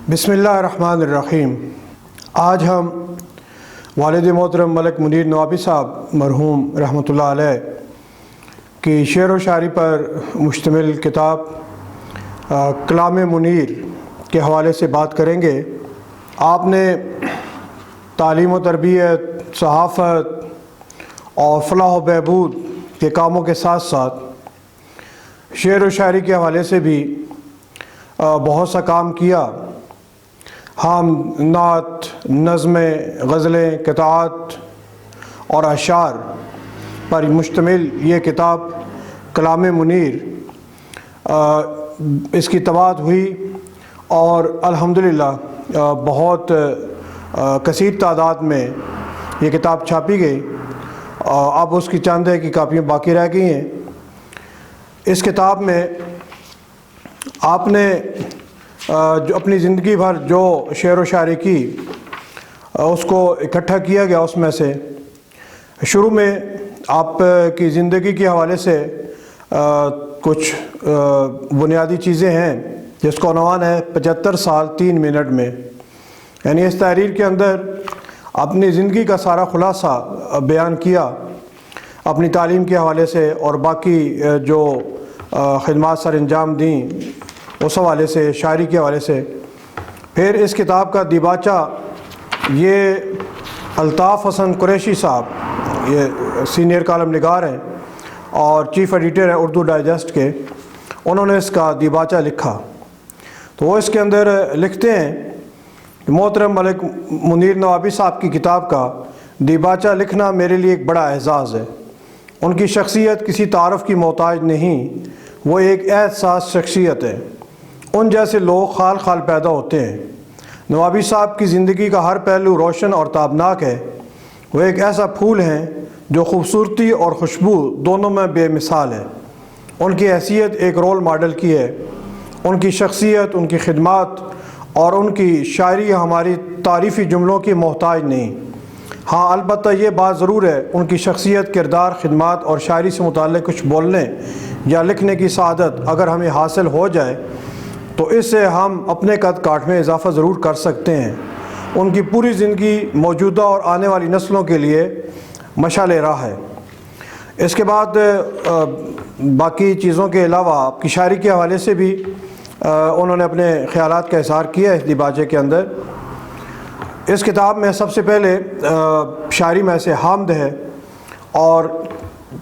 بسم اللہ الرحمن الرحیم۔ آج ہم والد محترم ملک منیر نوابی صاحب مرحوم رحمۃ اللہ علیہ کی شعر و شاعری پر مشتمل کتاب کلام منیر کے حوالے سے بات کریں گے۔ آپ نے تعلیم و تربیت، صحافت اور فلاح و بہبود کے کاموں کے ساتھ ساتھ شعر و شاعری کے حوالے سے بھی بہت سا کام کیا۔ ہم نعت، نظمیں، غزلیں، قطعات اور اشعار پر مشتمل یہ کتاب کلام منیر اس کی طباعت ہوئی اور الحمدللہ بہت کثیر تعداد میں یہ کتاب چھاپی گئی۔ اب اس کی چند کی کاپیاں باقی رہ گئی ہیں۔ اس کتاب میں آپ نے جو اپنی زندگی بھر جو شعر و شاعری کی اس کو اکٹھا کیا گیا۔ اس میں سے شروع میں آپ کی زندگی کے حوالے سے کچھ بنیادی چیزیں ہیں جس کا عنوان ہے 75 سال 3 منٹ میں، یعنی اس تحریر کے اندر اپنی زندگی کا سارا خلاصہ بیان کیا اپنی تعلیم کے حوالے سے اور باقی جو خدمات سر انجام دیں اس حوالے سے، شاعری کے حوالے سے۔ پھر اس کتاب کا دیباچہ یہ الطاف حسن قریشی صاحب، یہ سینئر کالم نگار ہیں اور چیف ایڈیٹر ہیں اردو ڈائجسٹ کے، انہوں نے اس کا دیباچہ لکھا۔ تو وہ اس کے اندر لکھتے ہیں کہ محترم ملک منیر نوابی صاحب کی کتاب کا دیباچہ لکھنا میرے لیے ایک بڑا اعزاز ہے۔ ان کی شخصیت کسی تعارف کی محتاج نہیں، وہ ایک احساس شخصیت ہے۔ ان جیسے لوگ خال خال پیدا ہوتے ہیں۔ نوابی صاحب کی زندگی کا ہر پہلو روشن اور تابناک ہے۔ وہ ایک ایسا پھول ہیں جو خوبصورتی اور خوشبو دونوں میں بے مثال ہے۔ ان کی حیثیت ایک رول ماڈل کی ہے۔ ان کی شخصیت، ان کی خدمات اور ان کی شاعری ہماری تعریفی جملوں کی محتاج نہیں۔ ہاں البتہ یہ بات ضرور ہے، ان کی شخصیت، کردار، خدمات اور شاعری سے متعلق کچھ بولنے یا لکھنے کی سعادت اگر ہمیں حاصل ہو جائے تو اس سے ہم اپنے قد کاٹ میں اضافہ ضرور کر سکتے ہیں۔ ان کی پوری زندگی موجودہ اور آنے والی نسلوں کے لیے مشعل راہ ہے۔ اس کے بعد باقی چیزوں کے علاوہ آپ کی شاعری کے حوالے سے بھی انہوں نے اپنے خیالات کا اظہار کیا ہے اس دیباچے کے اندر۔ اس کتاب میں سب سے پہلے شاعری میں سے حمد ہے اور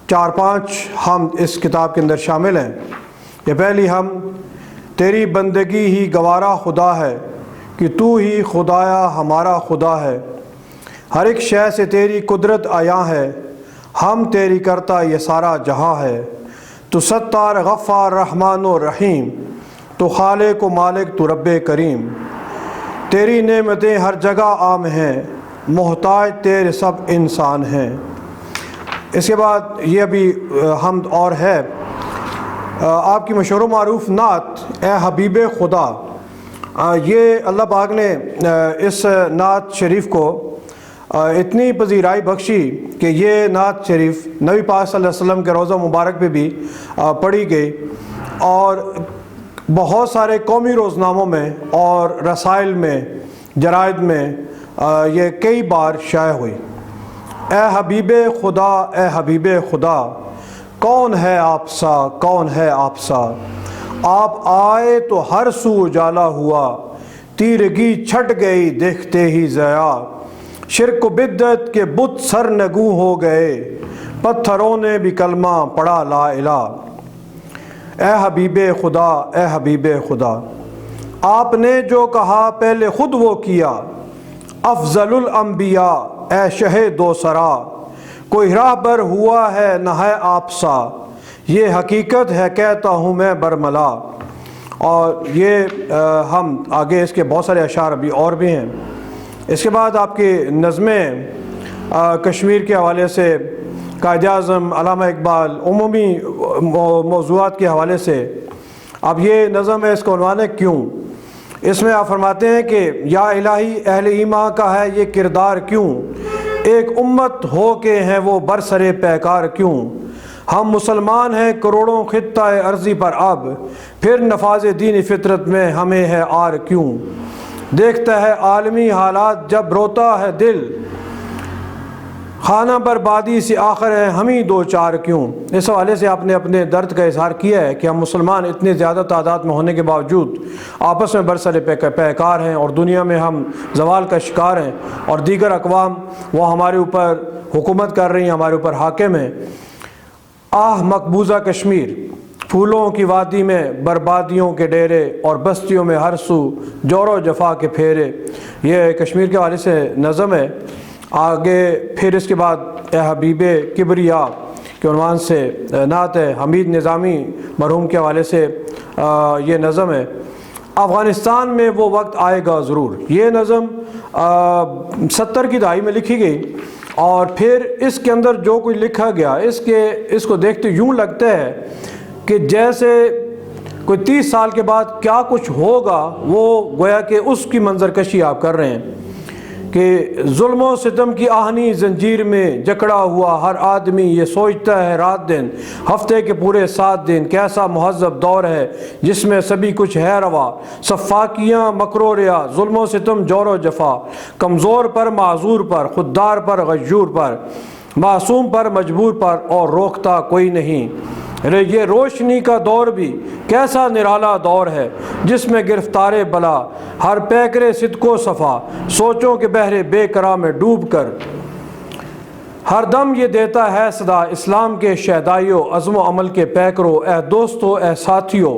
4-5 حمد اس کتاب کے اندر شامل ہیں۔ یہ پہلی حمد: تیری بندگی ہی گوارا خدا ہے کہ تو ہی خدایا ہمارا خدا ہے، ہر ایک شے سے تیری قدرت عیاں ہے، ہم تیری کرتا یہ سارا جہاں ہے، تو ستار غفار رحمان و رحیم، تو خالق و مالک تو رب کریم، تیری نعمتیں ہر جگہ عام ہیں، محتاج تیرے سب انسان ہیں۔ اس کے بعد یہ بھی حمد اور ہے، آپ کی مشہور و معروف نعت اے حبیب خدا۔ یہ اللہ پاک نے اس نعت شریف کو اتنی پذیرائی بخشی کہ یہ نعت شریف نبی پاک صلی اللہ علیہ وسلم کے روضہ مبارک پہ بھی پڑھی گئی اور بہت سارے قومی روزناموں میں اور رسائل میں، جرائد میں یہ کئی بار شائع ہوئی۔ اے حبیب خدا، اے حبیب خدا، کون ہے آپ سا، کون ہے آپ سا، آپ آئے تو ہر سو اجالا ہوا، تیرگی چھٹ گئی دیکھتے ہی ضیا، شرک و بدعت کے بت سرنگوں ہو گئے، پتھروں نے بھی کلمہ پڑھا لا الہ۔ اے حبیب خدا، اے حبیب خدا، آپ نے جو کہا پہلے خود وہ کیا، افضل الانبیاء اے شہ دو سرا، کوئی راہبر ہوا ہے نہ ہے آپ سا، یہ حقیقت ہے کہتا ہوں میں برملا۔ اور یہ ہم آگے اس کے بہت سارے اشعار ابھی اور بھی ہیں۔ اس کے بعد آپ کی نظمیں کشمیر کے حوالے سے، قائد اعظم، علامہ اقبال، عمومی موضوعات کے حوالے سے۔ اب یہ نظم ہے، اس کا عنوان ہے کیوں۔ اس میں آپ فرماتے ہیں کہ یا الہی اہل ایمان کا ہے یہ کردار کیوں، ایک امت ہو کے ہیں وہ برسرے پیکار کیوں، ہم مسلمان ہیں کروڑوں خطہ ارضی پر اب، پھر نفاذ دین فطرت میں ہمیں ہے آر کیوں، دیکھتا ہے عالمی حالات جب روتا ہے دل، خانہ بربادی سے آخر ہے ہم ہی دو چار کیوں۔ اس حوالے سے آپ نے اپنے درد کا اظہار کیا ہے کہ ہم مسلمان اتنے زیادہ تعداد میں ہونے کے باوجود آپس میں برسر پیکار ہیں اور دنیا میں ہم زوال کا شکار ہیں، اور دیگر اقوام وہ ہمارے اوپر حکومت کر رہی ہیں، ہمارے اوپر حاکم ہیں۔ آہ مقبوضہ کشمیر، پھولوں کی وادی میں بربادیوں کے ڈیرے اور بستیوں میں ہر سو جور و جفا کے پھیرے۔ یہ کشمیر کے حوالے سے نظم ہے۔ آگے پھر اس کے بعد اے حبیب کبریا کے عنوان سے نعت ہے، حمید نظامی مرحوم کے حوالے سے یہ نظم ہے۔ افغانستان میں وہ وقت آئے گا ضرور، یہ نظم 70 کی دہائی میں لکھی گئی، اور پھر اس کے اندر جو کچھ لکھا گیا اس کو دیکھتے یوں لگتا ہے کہ جیسے کوئی 30 سال کے بعد کیا کچھ ہوگا، وہ گویا کہ اس کی منظر کشی آپ کر رہے ہیں کہ ظلم و ستم کی آہنی زنجیر میں جکڑا ہوا ہر آدمی یہ سوچتا ہے رات دن، ہفتے کے پورے 7 دن کیسا مہذب دور ہے جس میں سبھی کچھ ہے روا، سفاکیاں مکر و ریا، ظلم و ستم جور و جفا، کمزور پر معذور پر، خوددار پر غیور پر، معصوم پر مجبور پر، اور روکتا کوئی نہیں۔ یہ روشنی کا دور بھی کیسا نرالا دور ہے جس میں گرفتار بلا ہر پیکرے صدق و صفا، سوچوں کے بحر بے قرار میں ڈوب کر ہر دم یہ دیتا ہے صدا، اسلام کے شہدائیوں عزم و عمل کے پیکرو، اے دوستو اے ساتھیو،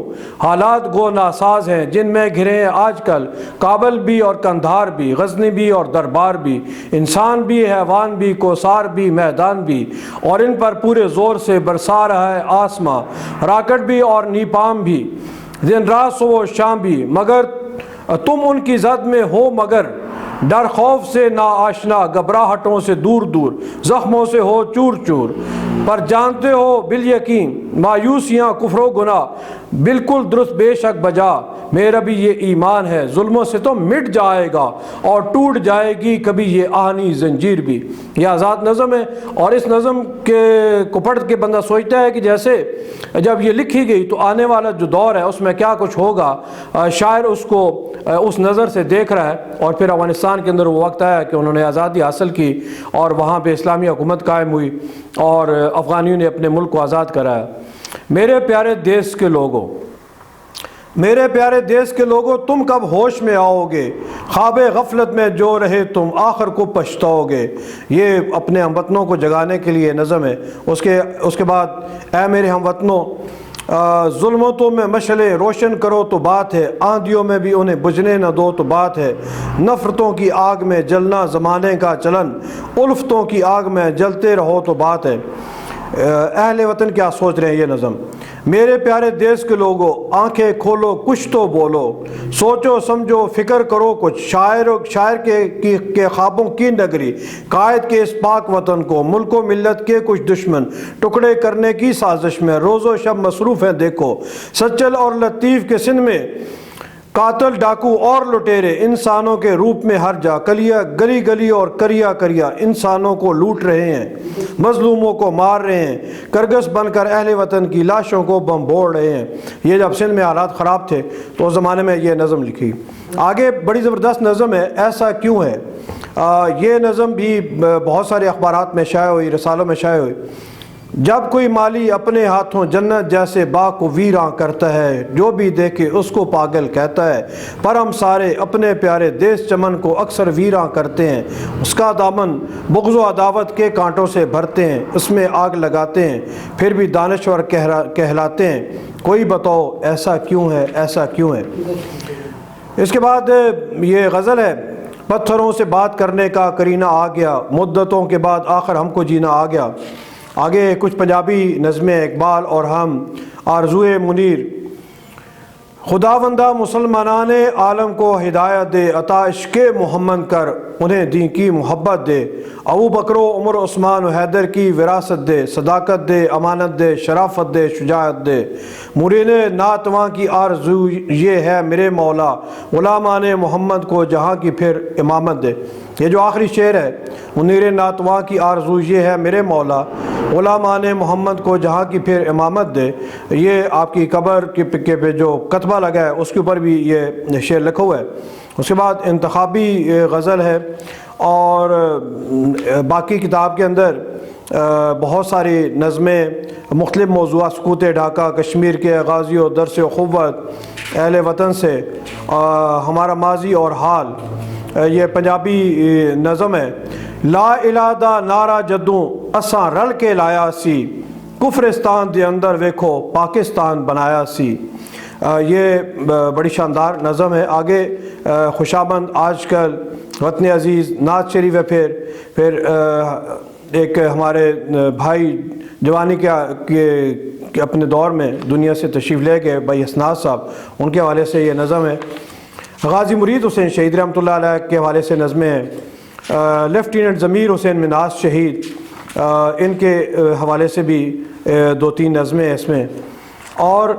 حالات گو ناساز ہیں جن میں گھرے ہیں آج کل کابل بھی اور کندھار بھی، غزنی بھی اور دربار بھی، انسان بھی حیوان بھی کوسار بھی میدان بھی، اور ان پر پورے زور سے برسا رہا ہے آسماں، راکٹ بھی اور نیپام بھی، دن رات صبح و شام بھی، مگر تم ان کی زد میں ہو مگر ڈر خوف سے نا آشنا، گھبراہٹوں سے دور دور، زخموں سے ہو چور چور، پر جانتے ہو بالیقین مایوسیاں کفر و گناہ بالکل درست بے شک بجا، میرا بھی یہ ایمان ہے ظلم و ستم مٹ جائے گا اور ٹوٹ جائے گی کبھی یہ آہنی زنجیر بھی۔ یہ آزاد نظم ہے، اور اس نظم کو پڑھ کے بندہ سوچتا ہے کہ جیسے جب یہ لکھی گئی تو آنے والا جو دور ہے اس میں کیا کچھ ہوگا، شاعر اس کو اس نظر سے دیکھ رہا ہے۔ اور پھر افغانستان کے اندر وہ وقت آیا کہ انہوں نے آزادی حاصل کی اور وہاں پہ اسلامی حکومت قائم ہوئی اور افغانیوں نے اپنے ملک کو آزاد کرایا۔ میرے پیارے دیس کے لوگوں، میرے پیارے دیس کے لوگوں، تم کب ہوش میں آؤ گے، خواب غفلت میں جو رہے تم آخر کو پچھتاؤ گے۔ یہ اپنے ہم وطنوں کو جگانے کے لیے نظم ہے۔ اس کے بعد اے میرے ہم وطنوں، ظلمتوں میں مشعلیں روشن کرو تو بات ہے، آندھیوں میں بھی انہیں بجھنے نہ دو تو بات ہے، نفرتوں کی آگ میں جلنا زمانے کا چلن، الفتوں کی آگ میں جلتے رہو تو بات ہے۔ اہل وطن کیا سوچ رہے ہیں یہ نظم۔ میرے پیارے دیس کے لوگوں، آنکھیں کھولو کچھ تو بولو، سوچو سمجھو فکر کرو کچھ، شاعر کے خوابوں کی نگری، قائد کے اس پاک وطن کو ملک و ملت کے کچھ دشمن ٹکڑے کرنے کی سازش میں روز و شب مصروف ہیں دیکھو، سچل اور لطیف کے سن میں قاتل ڈاکو اور لٹیرے انسانوں کے روپ میں ہر جا گلی گلی اور کریا کریا انسانوں کو لوٹ رہے ہیں، مظلوموں کو مار رہے ہیں، کرگس بن کر اہل وطن کی لاشوں کو بمبوڑ رہے ہیں۔ یہ جب سندھ میں حالات خراب تھے تو اس زمانے میں یہ نظم لکھی۔ آگے بڑی زبردست نظم ہے ایسا کیوں ہے۔ یہ نظم بھی بہت سارے اخبارات میں شائع ہوئی، رسالوں میں شائع ہوئی۔ جب کوئی مالی اپنے ہاتھوں جنت جیسے باغ کو ویراں کرتا ہے، جو بھی دیکھے اس کو پاگل کہتا ہے، پر ہم سارے اپنے پیارے دیس چمن کو اکثر ویراں کرتے ہیں، اس کا دامن بغض و عداوت کے کانٹوں سے بھرتے ہیں، اس میں آگ لگاتے ہیں، پھر بھی دانشور کہلاتے ہیں، کوئی بتاؤ ایسا کیوں ہے، ایسا کیوں ہے۔ اس کے بعد یہ غزل ہے، پتھروں سے بات کرنے کا کرینہ آ گیا، مدتوں کے بعد آخر ہم کو جینا آ گیا۔ آگے کچھ پنجابی نظمیں، اقبال اور ہم، آرزوئے منیر۔ خداوندہ مسلمانان عالم کو ہدایت دے، عطا عشق محمد کر انہیں دین کی محبت دے، ابو بکر و عمر عثمان و حیدر کی وراثت دے، صداقت دے، امانت دے، شرافت دے، شجاعت دے، مرین ناتواں کی آرزو یہ ہے میرے مولا، غلامان محمد کو جہاں کی پھر امامت دے۔ یہ جو آخری شعر ہے، منیر ناتواں کی آرزو یہ ہے میرے مولا، غلامان محمد کو جہاں کی پھر امامت دے. یہ آپ کی قبر کے پہ جو کتبہ لگا ہے اس کے اوپر بھی یہ شعر لکھا ہوا ہے. اس کے بعد انتخابی غزل ہے، اور باقی کتاب کے اندر بہت ساری نظمیں مختلف موضوعات، سکوت ڈھاکہ، کشمیر کے غازی و درس اخوت، اہل وطن سے، ہمارا ماضی اور حال، یہ پنجابی نظم ہے. لا الہ دا نعرہ جدوں اساں رل کے لایا سی، کفرستان دے اندر ویکھو پاکستان بنایا سی. یہ بڑی شاندار نظم ہے. آگے خوشامند، آج کل، وطن عزیز، نعت شریف ہے. پھر ایک ہمارے بھائی جوانی کے اپنے دور میں دنیا سے تشریف لے گئے بھائی اسناد صاحب، ان کے حوالے سے یہ نظم ہے. غازی مرید حسین شہید رحمۃ اللہ علیہ کے حوالے سے نظمیں ہیں. لیفٹیننٹ ضمیر حسین مناس شہید، ان کے حوالے سے بھی 2-3 نظمیں ہیں اس میں. اور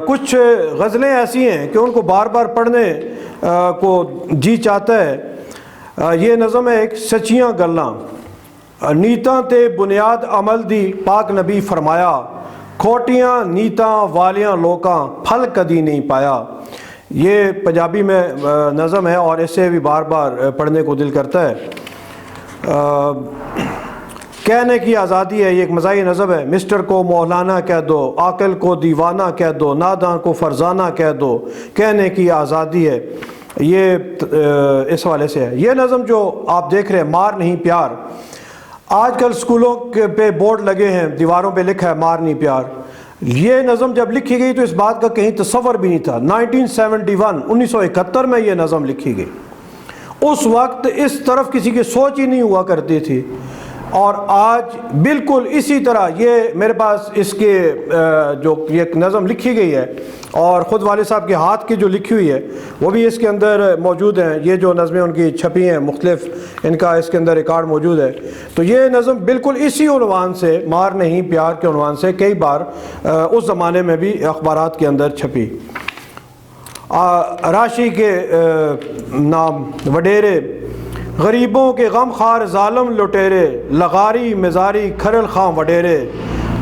کچھ غزلیں ایسی ہیں کہ ان کو بار بار پڑھنے کو جی چاہتا ہے. یہ نظم ہے ایک، سچیاں گلاں نیتاں تے بنیاد عمل دی پاک نبی فرمایا، کھوٹیاں نیتاں والیاں لوکاں پھل کدی نہیں پایا. یہ پنجابی میں نظم ہے اور اسے بھی بار بار پڑھنے کو دل کرتا ہے. کہنے کی آزادی ہے، یہ ایک مزاحی نظم ہے. مسٹر کو مولانا کہہ دو، عاقل کو دیوانہ کہہ دو، ناداں کو فرزانہ کہہ دو، کہنے کی آزادی ہے. یہ اس حوالے سے ہے. یہ نظم جو آپ دیکھ رہے ہیں، مار نہیں پیار، آج کل اسکولوں پہ بورڈ لگے ہیں، دیواروں پہ لکھا ہے مار نہیں پیار. یہ نظم جب لکھی گئی تو اس بات کا کہیں تصور بھی نہیں تھا. 1971 میں یہ نظم لکھی گئی. اس وقت اس طرف کسی کی سوچ ہی نہیں ہوا کرتی تھی. اور آج بالکل اسی طرح یہ میرے پاس اس کے جو ایک نظم لکھی گئی ہے، اور خود والد صاحب کے ہاتھ کی جو لکھی ہوئی ہے وہ بھی اس کے اندر موجود ہیں. یہ جو نظمیں ان کی چھپی ہیں مختلف، ان کا اس کے اندر ریکارڈ موجود ہے. تو یہ نظم بالکل اسی عنوان سے، مار نہیں پیار کے عنوان سے، کئی بار اس زمانے میں بھی اخبارات کے اندر چھپی. راشی کے نام وڈیرے، غریبوں کے غم خار ظالم لٹیرے، لغاری مزاری کھرل خاں وڈیرے،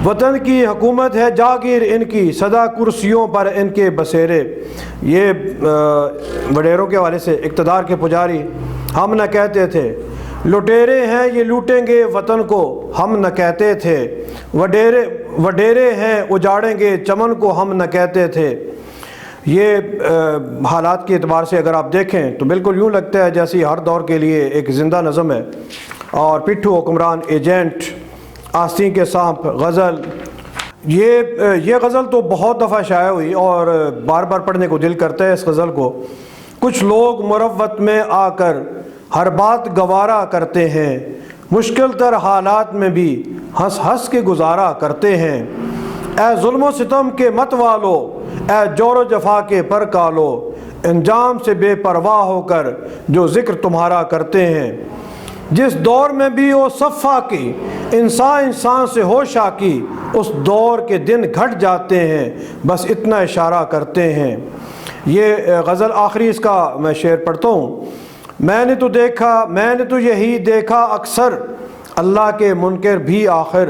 وطن کی حکومت ہے جاگیر ان کی، سدا کرسیوں پر ان کے بسیرے. یہ وڈیروں کے حوالے سے، اقتدار کے پجاری، ہم نہ کہتے تھے لٹیرے ہیں یہ لوٹیں گے وطن کو، ہم نہ کہتے تھے وڈیرے ہیں اجاڑیں گے چمن کو، ہم نہ کہتے تھے. یہ حالات کے اعتبار سے اگر آپ دیکھیں تو بالکل یوں لگتا ہے جیسے ہر دور کے لیے ایک زندہ نظم ہے. اور پٹھو حکمران ایجنٹ، آستین کے سانپ غزل، یہ غزل تو بہت دفعہ شائع ہوئی اور بار بار پڑھنے کو دل کرتا ہے اس غزل کو. کچھ لوگ مروت میں آ کر ہر بات گوارا کرتے ہیں، مشکل تر حالات میں بھی ہنس ہنس کے گزارا کرتے ہیں. اے ظلم و ستم کے مت والو، اے جور و جفا کے پر کالو، انجام سے بے پرواہ ہو کر جو ذکر تمہارا کرتے ہیں. جس دور میں بھی وہ صفا کی انسان سے ہو شاکی، اس دور کے دن گھٹ جاتے ہیں بس اتنا اشارہ کرتے ہیں. یہ غزل آخری اس کا میں شعر پڑھتا ہوں. میں نے تو یہی دیکھا اکثر، اللہ کے منکر بھی آخر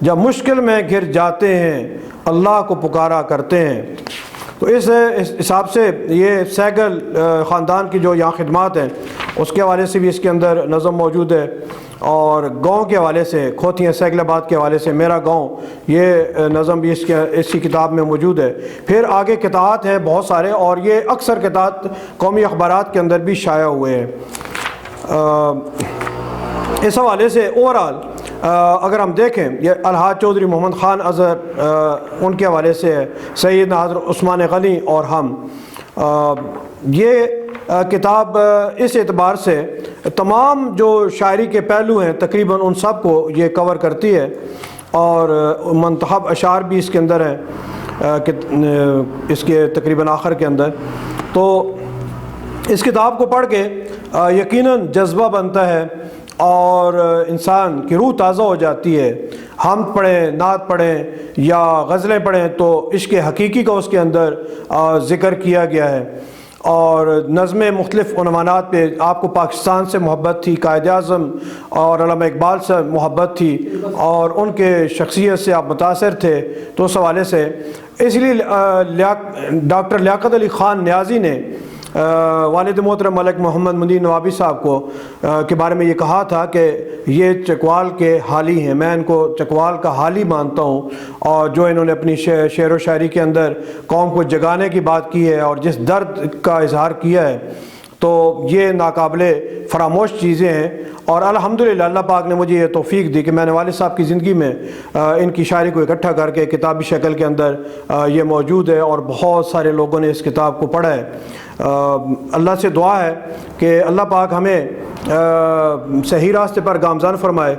جب مشکل میں گر جاتے ہیں اللہ کو پکارا کرتے ہیں. تو اس حساب سے یہ سہگل خاندان کی جو یہاں خدمات ہیں اس کے حوالے سے بھی اس کے اندر نظم موجود ہے. اور گاؤں کے حوالے سے، کھوتیاں سہگل آباد کے حوالے سے میرا گاؤں، یہ نظم بھی اسی کتاب میں موجود ہے. پھر آگے قطعات ہیں بہت سارے، اور یہ اکثر قطعات قومی اخبارات کے اندر بھی شائع ہوئے ہیں. اس حوالے سے اوورال اگر ہم دیکھیں، یہ الحاج چودھری محمد خان اظہر، ان کے حوالے سے ہے، سیدنا حضرت عثمان غنی اور ہم. یہ کتاب اس اعتبار سے تمام جو شاعری کے پہلو ہیں تقریباً ان سب کو یہ کور کرتی ہے، اور منتخب اشعار بھی اس کے اندر ہیں اس کے تقریباً آخر کے اندر. تو اس کتاب کو پڑھ کے یقیناً جذبہ بنتا ہے اور انسان کی روح تازہ ہو جاتی ہے. ہم پڑھیں، نعت پڑھیں یا غزلیں پڑھیں تو عشق حقیقی کا اس کے اندر ذکر کیا گیا ہے. اور نظمیں مختلف عنوانات پہ آپ کو پاکستان سے محبت تھی، قائد اعظم اور علامہ اقبال سے محبت تھی اور ان کے شخصیت سے آپ متاثر تھے، تو اس حوالے سے اس لیے ڈاکٹر لیاقت علی خان نیازی نے والد محترم ملک محمد منیر نوابی صاحب کو کے بارے میں یہ کہا تھا کہ یہ چکوال کے حالی ہیں، میں ان کو چکوال کا حالی مانتا ہوں، اور جو انہوں نے اپنی شعر و شاعری کے اندر قوم کو جگانے کی بات کی ہے اور جس درد کا اظہار کیا ہے، تو یہ ناقابل فراموش چیزیں ہیں۔ اور الحمدللہ اللہ پاک نے مجھے یہ توفیق دی کہ میں نے والد صاحب کی زندگی میں ان کی شاعری کو اکٹھا کر کے کتابی شکل کے اندر یہ موجود ہے، اور بہت سارے لوگوں نے اس کتاب کو پڑھا ہے۔ اللہ سے دعا ہے کہ اللہ پاک ہمیں صحیح راستے پر گامزن فرمائے۔